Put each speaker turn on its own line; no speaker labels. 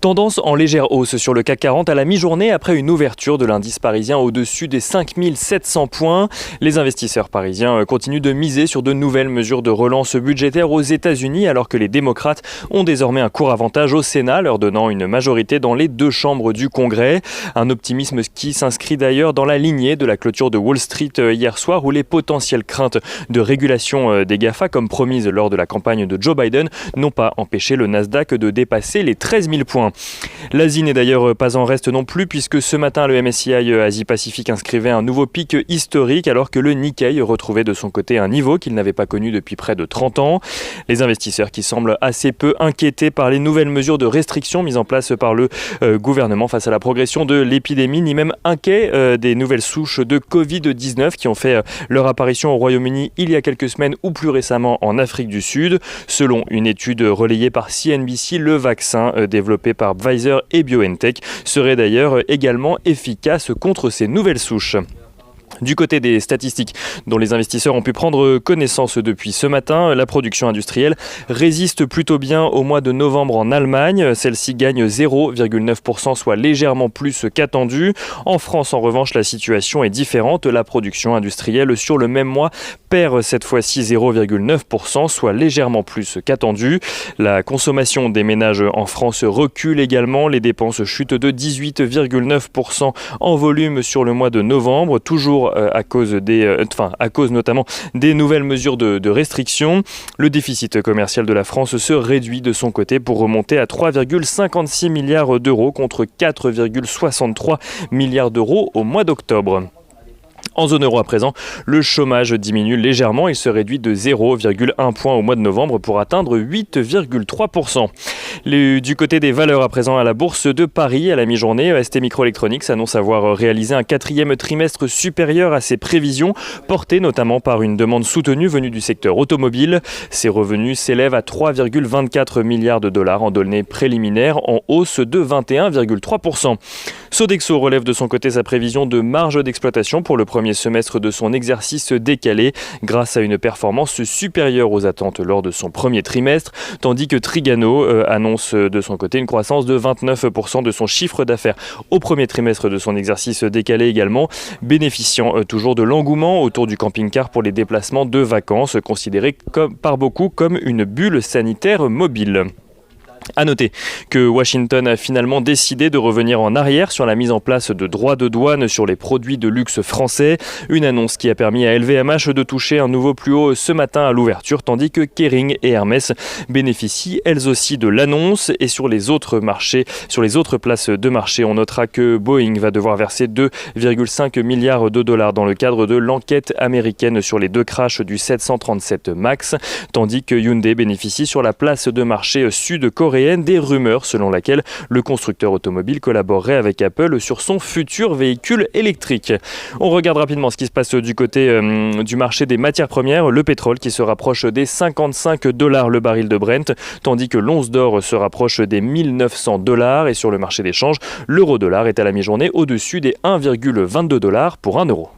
Tendance en légère hausse sur le CAC 40 à la mi-journée après une ouverture de l'indice parisien au-dessus des 5700 points. Les investisseurs parisiens continuent de miser sur de nouvelles mesures de relance budgétaire aux États-Unis alors que les démocrates ont désormais un court avantage au Sénat, leur donnant une majorité dans les deux chambres du Congrès. Un optimisme qui s'inscrit d'ailleurs dans la lignée de la clôture de Wall Street hier soir où les potentielles craintes de régulation des GAFA comme promises lors de la campagne de Joe Biden n'ont pas empêché le Nasdaq de dépasser les 13 000 points. L'Asie n'est d'ailleurs pas en reste non plus puisque ce matin le MSCI Asie-Pacifique inscrivait un nouveau pic historique alors que le Nikkei retrouvait de son côté un niveau qu'il n'avait pas connu depuis près de 30 ans. Les investisseurs qui semblent assez peu inquiétés par les nouvelles mesures de restriction mises en place par le gouvernement face à la progression de l'épidémie, ni même inquiets des nouvelles souches de Covid-19 qui ont fait leur apparition au Royaume-Uni il y a quelques semaines ou plus récemment en Afrique du Sud. Selon une étude relayée par CNBC, le vaccin développé par Pfizer et BioNTech serait d'ailleurs également efficace contre ces nouvelles souches. Du côté des statistiques dont les investisseurs ont pu prendre connaissance depuis ce matin, la production industrielle résiste plutôt bien au mois de novembre en Allemagne. Celle-ci gagne 0,9%, soit légèrement plus qu'attendu. En France, en revanche, la situation est différente. La production industrielle sur le même mois perd cette fois-ci 0,9%, soit légèrement plus qu'attendu. La consommation des ménages en France recule également. Les dépenses chutent de 18,9% en volume sur le mois de novembre, toujours à cause notamment des nouvelles mesures de restriction. Le déficit commercial de la France se réduit de son côté pour remonter à 3,56 milliards d'euros contre 4,63 milliards d'euros au mois d'octobre. En zone euro à présent, le chômage diminue légèrement. Il se réduit de 0,1 point au mois de novembre pour atteindre 8,3%. Du côté des valeurs à présent à la bourse de Paris, à la mi-journée, STMicroelectronics annonce avoir réalisé un quatrième trimestre supérieur à ses prévisions, porté notamment par une demande soutenue venue du secteur automobile. Ses revenus s'élèvent à 3,24 milliards de dollars en données préliminaires, en hausse de 21,3%. Sodexo relève de son côté sa prévision de marge d'exploitation pour le premier semestre de son exercice décalé grâce à une performance supérieure aux attentes lors de son premier trimestre, tandis que Trigano annonce de son côté une croissance de 29% de son chiffre d'affaires au premier trimestre de son exercice décalé également, bénéficiant toujours de l'engouement autour du camping-car pour les déplacements de vacances, considéré par beaucoup comme une bulle sanitaire mobile. À noter que Washington a finalement décidé de revenir en arrière sur la mise en place de droits de douane sur les produits de luxe français. Une annonce qui a permis à LVMH de toucher un nouveau plus haut ce matin à l'ouverture, tandis que Kering et Hermès bénéficient elles aussi de l'annonce. Et sur les autres places de marché, on notera que Boeing va devoir verser 2,5 milliards de dollars dans le cadre de l'enquête américaine sur les deux crashs du 737 MAX, tandis que Hyundai bénéficie sur la place de marché sud-coréenne des rumeurs selon laquelle le constructeur automobile collaborerait avec Apple sur son futur véhicule électrique. On regarde rapidement ce qui se passe du côté du marché des matières premières. Le pétrole qui se rapproche des 55 $ le baril de Brent, tandis que l'once d'or se rapproche des 1900 $. Et sur le marché des changes, l'euro-dollar est à la mi-journée au-dessus des 1,22 $ pour 1 euro.